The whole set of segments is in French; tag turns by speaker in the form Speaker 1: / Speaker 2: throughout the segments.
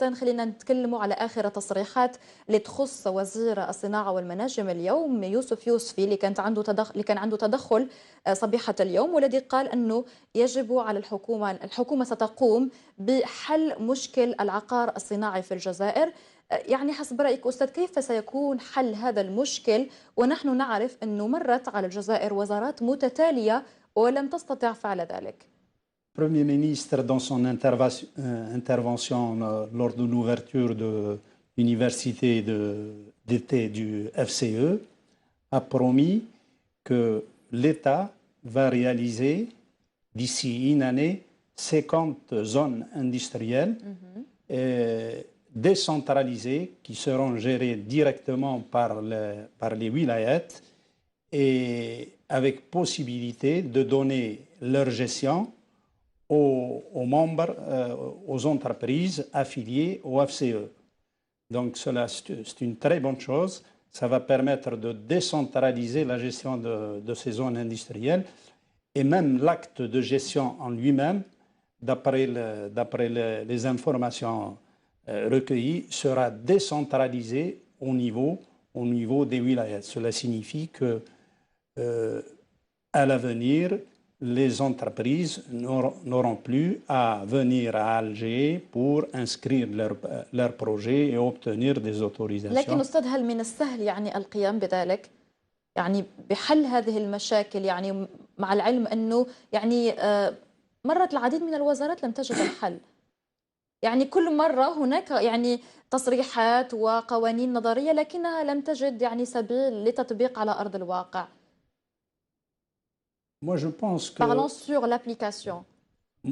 Speaker 1: خلينا نتكلموا على آخر تصريحات اللي تخص وزير الصناعة والمناجم اليوم يوسف يوسفي اللي كان عنده تدخل صبيحة اليوم، والذي قال أنه يجب على الحكومة ستقوم بحل مشكل العقار الصناعي في الجزائر. يعني حسب رأيك أستاذ كيف سيكون حل هذا المشكل ونحن نعرف أنه مرت على الجزائر وزارات متتالية ولم تستطع فعل ذلك؟
Speaker 2: Le Premier ministre, dans son intervention lors de l'ouverture de l'université d'été du FCE, a promis que l'État va réaliser d'ici une année 50 zones industrielles décentralisées qui seront gérées directement par les wilayats et avec possibilité de donner leur gestion aux membres, aux entreprises affiliées au FCE. Donc cela, c'est une très bonne chose. Ça va permettre de décentraliser la gestion de ces zones industrielles et même l'acte de gestion en lui-même, d'après les informations recueillies, sera décentralisé au niveau des wilayas. Cela signifie que à l'avenir, les entreprises n'auront plus à venir à Alger pour inscrire leur projet et obtenir des autorisations.
Speaker 1: لكن أستاذ هل من السهل يعني القيام بذلك؟ يعني بحل هذه المشاكل، يعني مع العلم أنه يعني مرت العديد من الوزارات لم تجد الحل. يعني كل مرة هناك يعني تصريحات وقوانين نظرية لكنها لم تجد يعني سبيل لتطبيق على أرض الواقع.
Speaker 2: Moi, je pense que,
Speaker 1: Parlons sur l'application.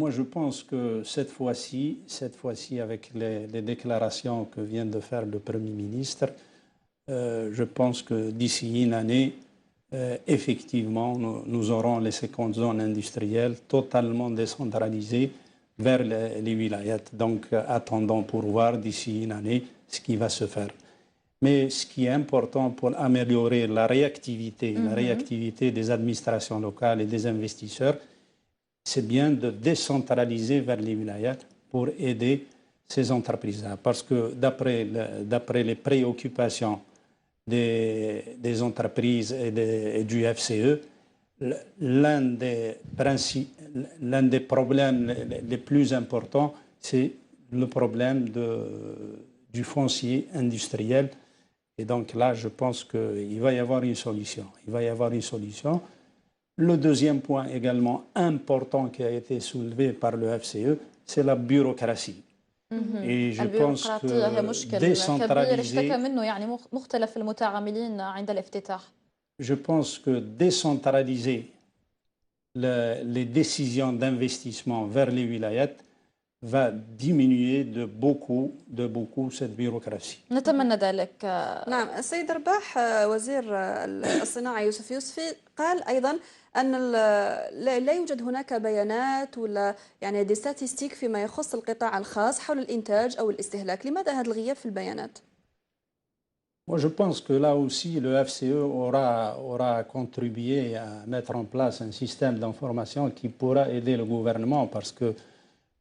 Speaker 2: Moi, je pense que cette fois-ci, avec les déclarations que vient de faire le Premier ministre, je pense que d'ici une année, effectivement, nous aurons les 50 zones industrielles totalement décentralisées vers les wilayats. Donc, attendons pour voir d'ici une année ce qui va se faire. Mais ce qui est important pour améliorer la réactivité des administrations locales et des investisseurs, c'est bien de décentraliser vers les wilayats pour aider ces entreprises-là. Parce que d'après les préoccupations des entreprises et du FCE, l'un des problèmes les plus importants, c'est le problème du foncier industriel. Et donc là, je pense qu'il va y avoir une solution. Le deuxième point également important qui a été soulevé par le FCE, c'est la bureaucratie. Et je pense que décentraliser... Je pense que décentraliser les décisions d'investissement vers les wilayats va diminuer de beaucoup cette bureaucratie.
Speaker 1: نتمنى ذلك.
Speaker 3: نعم، السيد رباح وزير الصناعة يوسف يوسفي قال أيضا أن لا يوجد هناك بيانات ولا يعني دي ستاتستيك فيما يخص القطاع الخاص حول الإنتاج أو الاستهلاك. لماذا هذا الغياب في البيانات؟
Speaker 2: Moi, je pense que là aussi, le FCE aura contribué à mettre en place un système d'information qui pourra aider le gouvernement parce que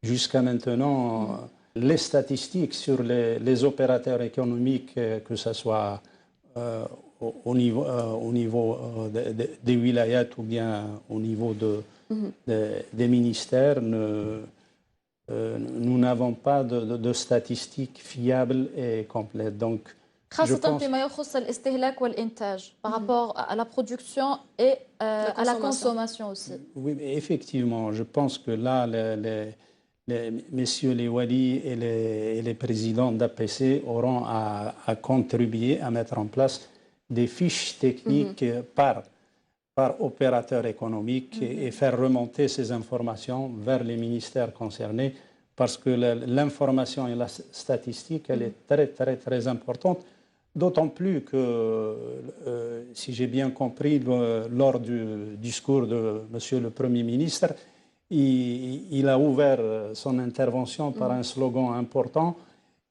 Speaker 2: jusqu'à maintenant, les statistiques sur les opérateurs économiques, que ce soit au niveau des wilayats ou bien au niveau des ministères, nous n'avons pas de statistiques fiables et complètes. Donc,
Speaker 1: خاصة فيما يخص الاستهلاك والإنتاج par rapport à la production et à la consommation aussi.
Speaker 2: Oui, effectivement, je pense que là, messieurs les Wali et les présidents d'APC auront à contribuer à mettre en place des fiches techniques par opérateur économique et faire remonter ces informations vers les ministères concernés parce que l'information et la statistique, elle est très, très, très importante. D'autant plus que, si j'ai bien compris, lors du discours de Monsieur le Premier ministre, il a ouvert son intervention par un slogan important.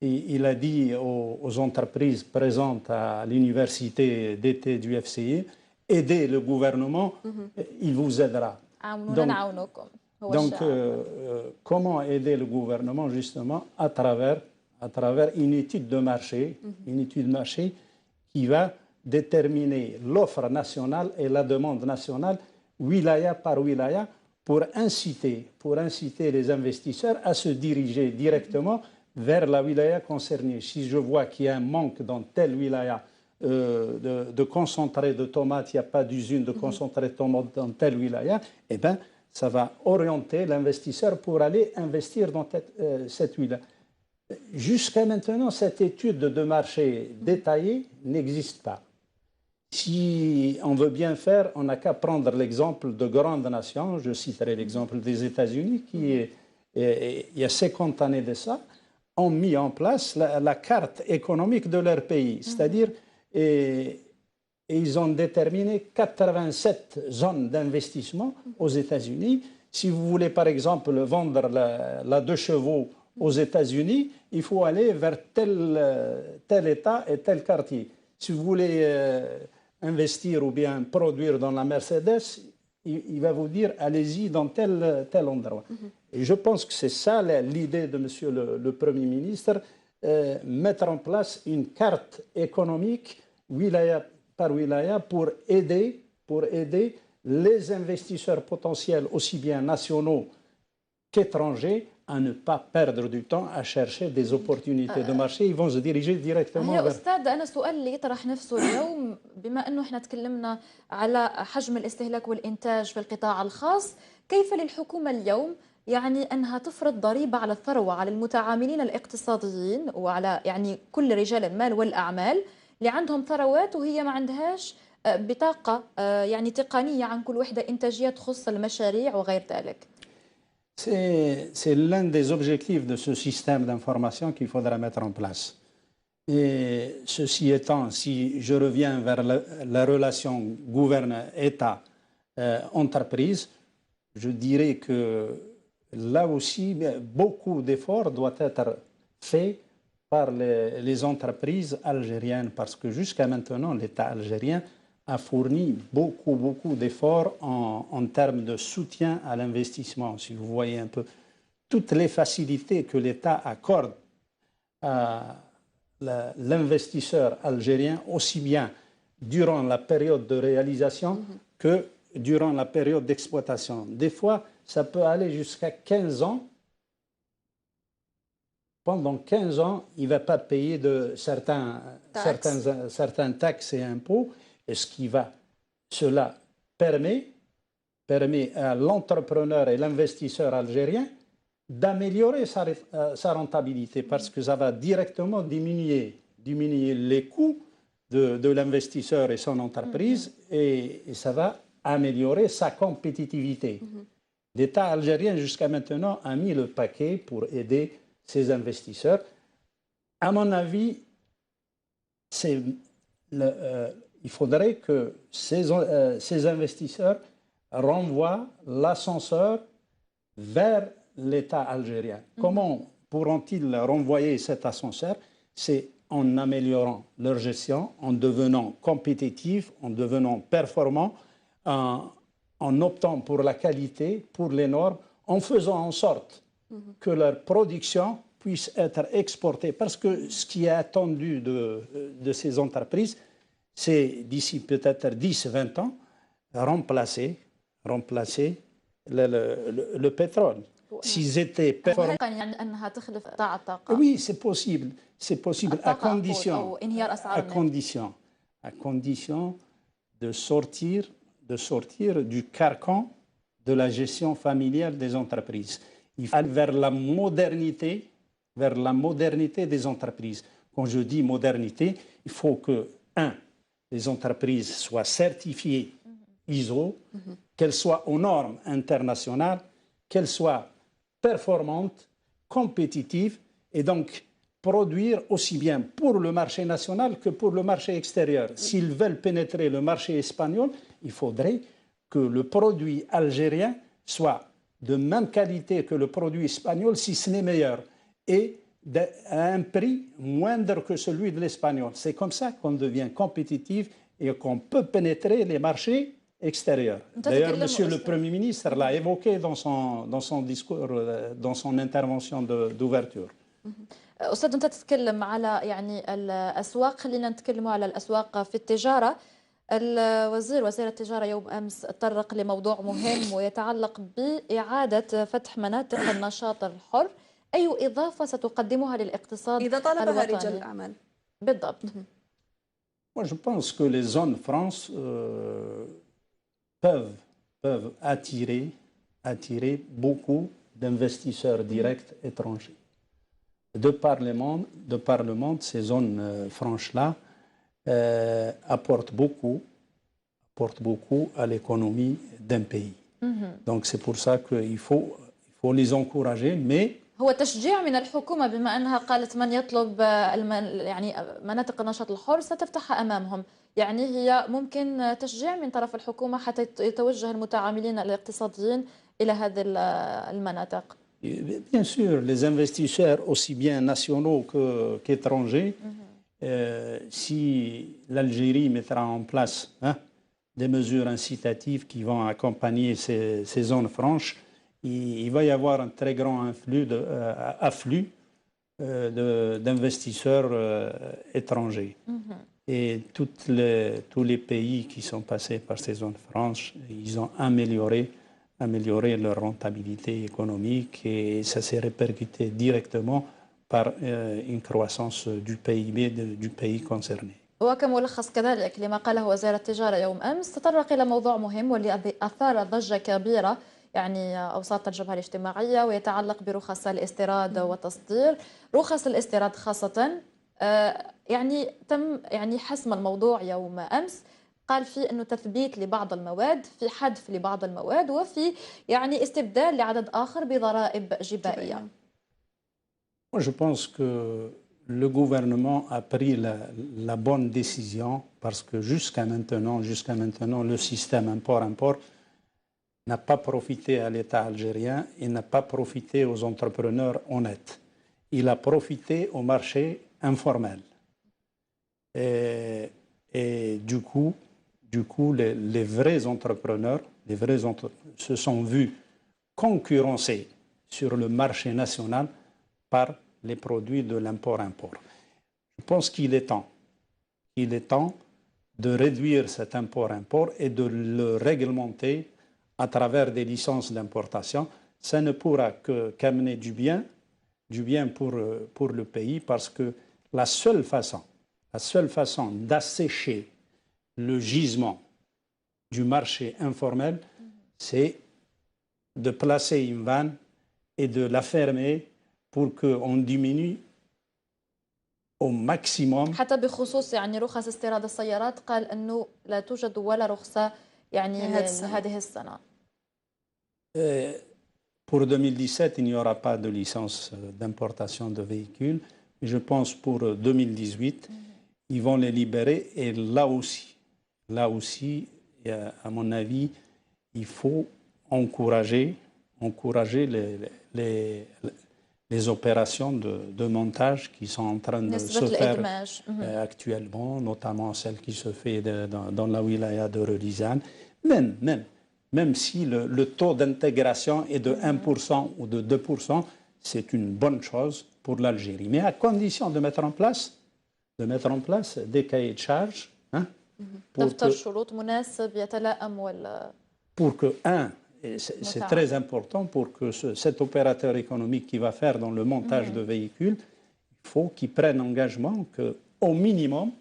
Speaker 2: Il a dit aux entreprises présentes à l'université d'été du FCI, aidez le gouvernement, il vous aidera. Donc comment aider le gouvernement justement à travers à travers une étude de marché, qui va déterminer l'offre nationale et la demande nationale, wilaya par wilaya, pour inciter les investisseurs à se diriger directement vers la wilaya concernée. Si je vois qu'il y a un manque dans telle wilaya de concentré de tomates, il n'y a pas d'usine de concentré de tomates dans telle wilaya, eh bien, ça va orienter l'investisseur pour aller investir dans cette wilaya. Jusqu'à maintenant, cette étude de marché détaillée n'existe pas. Si on veut bien faire, on n'a qu'à prendre l'exemple de grandes nations. Je citerai l'exemple des États-Unis qui, il y a 50 années de ça, ont mis en place la carte économique de leur pays. C'est-à-dire, et ils ont déterminé 87 zones d'investissement aux États-Unis. Si vous voulez, par exemple, vendre la 2 chevaux aux États-Unis, il faut aller vers tel État et tel quartier. Si vous voulez investir ou bien produire dans la Mercedes, il va vous dire allez-y dans tel endroit. Et je pense que c'est ça l'idée de Monsieur le Premier ministre, mettre en place une carte économique wilaya par wilaya pour aider les investisseurs potentiels, aussi bien nationaux qu'étrangers, à ne pas perdre du temps à chercher des opportunités de marché. Ils vont se diriger directement
Speaker 1: يا
Speaker 2: vers...
Speaker 1: أستاذ، أنا سؤال اللي يطرح نفسه اليوم، بما أنه إحنا تكلمنا على حجم الاستهلاك والإنتاج في القطاع الخاص، كيف للحكومة اليوم يعني أنها تفرض ضريبة على الثروة، على المتعاملين الاقتصاديين وعلى يعني كل رجال المال والأعمال اللي عندهم ثروات وهي ما عندهاش بطاقة يعني تقنية عن كل وحدة إنتاجية تخص المشاريع وغير ذلك؟
Speaker 2: C'est l'un des objectifs de ce système d'information qu'il faudra mettre en place. Et ceci étant, si je reviens vers la relation gouvernement-État-entreprise, je dirais que là aussi, beaucoup d'efforts doivent être faits par les entreprises algériennes, parce que jusqu'à maintenant, l'État algérien a fourni beaucoup d'efforts en termes de soutien à l'investissement. Si vous voyez un peu toutes les facilités que l'État accorde à l'investisseur algérien, aussi bien durant la période de réalisation que durant la période d'exploitation. Des fois, ça peut aller jusqu'à 15 ans. Pendant 15 ans, il ne va pas payer de certains taxes et impôts. Et cela permet à l'entrepreneur et l'investisseur algérien d'améliorer sa rentabilité, parce que ça va directement diminuer les coûts de l'investisseur et son entreprise, et ça va améliorer sa compétitivité. L'État algérien, jusqu'à maintenant, a mis le paquet pour aider ses investisseurs. À mon avis, il faudrait que ces investisseurs renvoient l'ascenseur vers l'État algérien. Comment pourront-ils renvoyer cet ascenseur? C'est en améliorant leur gestion, en devenant compétitifs, en devenant performants, en optant pour la qualité, pour les normes, en faisant en sorte que leur production puisse être exportée. Parce que ce qui est attendu de ces entreprises, c'est d'ici peut-être 10-20 ans, remplacer le pétrole. S'ils étaient performants... Oui, c'est possible à condition de sortir du carcan de la gestion familiale des entreprises. Il faut aller vers la modernité des entreprises. Quand je dis modernité, il faut que, les entreprises soient certifiées ISO, qu'elles soient aux normes internationales, qu'elles soient performantes, compétitives, et donc produire aussi bien pour le marché national que pour le marché extérieur. S'ils veulent pénétrer le marché espagnol, il faudrait que le produit algérien soit de même qualité que le produit espagnol, si ce n'est meilleur, et à un prix moindre que celui de l'espagnol. C'est comme ça qu'on devient compétitif et qu'on peut pénétrer les marchés extérieurs. D'ailleurs, Monsieur le Premier ministre l'a évoqué dans son discours, dans son intervention d'ouverture.
Speaker 1: أستاذ، أنت تتكلم على يعني الأسواق، خلينا نتكلم على الأسواق في التجارة. وزير التجارة يوم أمس تطرق لموضوع مهم ويتعلق بإعادة فتح مناطق النشاط الحر. أي إضافة ستقدمها للاقتصاد
Speaker 3: إذا طلبها رجال
Speaker 1: الوطني؟
Speaker 3: الأعمال.
Speaker 1: بالضبط.
Speaker 2: Moi, je pense que les zones France peuvent attirer beaucoup d'investisseurs directs étrangers. De par le monde, ces zones franches-là apportent beaucoup à l'économie d'un pays. Donc c'est pour ça qu'il faut les encourager, mais
Speaker 1: هو تشجيع من الحكومة، بما أنها قالت من يطلب يعني مناطق النشاط الحر ستفتحها أمامهم. يعني هي ممكن تشجيع من طرف الحكومة حتى يتوجه المتعاملين الاقتصاديين إلى هذه المناطق.
Speaker 2: Bien sûr, les investisseurs, aussi bien nationaux qu'étrangers, si l'Algérie mettra en place des mesures incitatives qui vont accompagner ces zones franches, il va y avoir un très grand afflux d'investisseurs étrangers. Et tous les pays qui sont passés par ces zones franches, ils ont amélioré leur rentabilité économique, et ça s'est répercuté directement par une croissance du PIB du pays concerné.
Speaker 1: وكملخص كذلك لما قاله وزير التجارة يوم أمس، تطرق إلى موضوع مهم والذي أثار ضجة كبيرة يعني أوساط الجبهة الاجتماعية، ويتعلق برخص الاستيراد والتصدير. رخص الاستيراد خاصة يعني تم يعني حسم الموضوع يوم أمس. قال فيه أنه تثبيت لبعض المواد، في حذف لبعض المواد، وفي يعني استبدال لعدد آخر بضرائب جبائية.
Speaker 2: Moi, je pense que le gouvernement a pris la bonne décision, parce que jusqu'à maintenant, le système import-import n'a pas profité à l'État algérien et n'a pas profité aux entrepreneurs honnêtes. Il a profité au marché informel. Et du coup les vrais entrepreneurs se sont vus concurrencés sur le marché national par les produits de l'import-import. Je pense qu'il est temps de réduire cet import-import et de le réglementer à travers des licences d'importation. Ça ne pourra qu'amener du bien pour le pays, parce que la seule façon d'assécher le gisement du marché informel, c'est de placer une vanne et de la fermer pour qu'on diminue au maximum.
Speaker 1: حتى بخصوص يعني رخص استيراد السيارات، قال أنه لا توجد ولا رخصة يعني هذه السنة.
Speaker 2: Pour 2017, il n'y aura pas de licence d'importation de véhicules. Je pense pour 2018, ils vont les libérer. Et là aussi, à mon avis, il faut encourager les opérations de montage qui sont en train de se faire actuellement, notamment celle qui se fait dans la wilaya de Relizane. Même si le taux d'intégration est de 1% ou de 2%, c'est une bonne chose pour l'Algérie. Mais à condition de mettre en place des cahiers de charges. Pour que, c'est très important, pour que cet opérateur économique qui va faire dans le montage de véhicules, il faut qu'il prenne engagement qu'au minimum,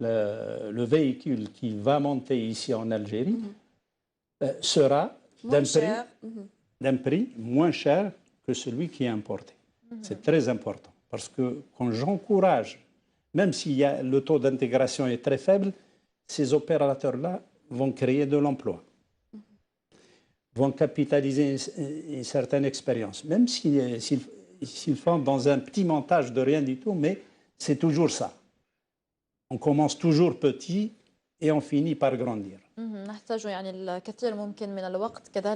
Speaker 2: le véhicule qui va monter ici en Algérie sera d'un prix moins cher que celui qui est importé. C'est très important, parce que quand j'encourage, même si le taux d'intégration est très faible, ces opérateurs-là vont créer de l'emploi, vont capitaliser une certaine expérience, même s'ils font dans un petit montage de rien du tout, mais c'est toujours ça. On commence toujours petit et on finit par grandir.
Speaker 1: نحتاج يعني الكثير ممكن من الوقت كذلك.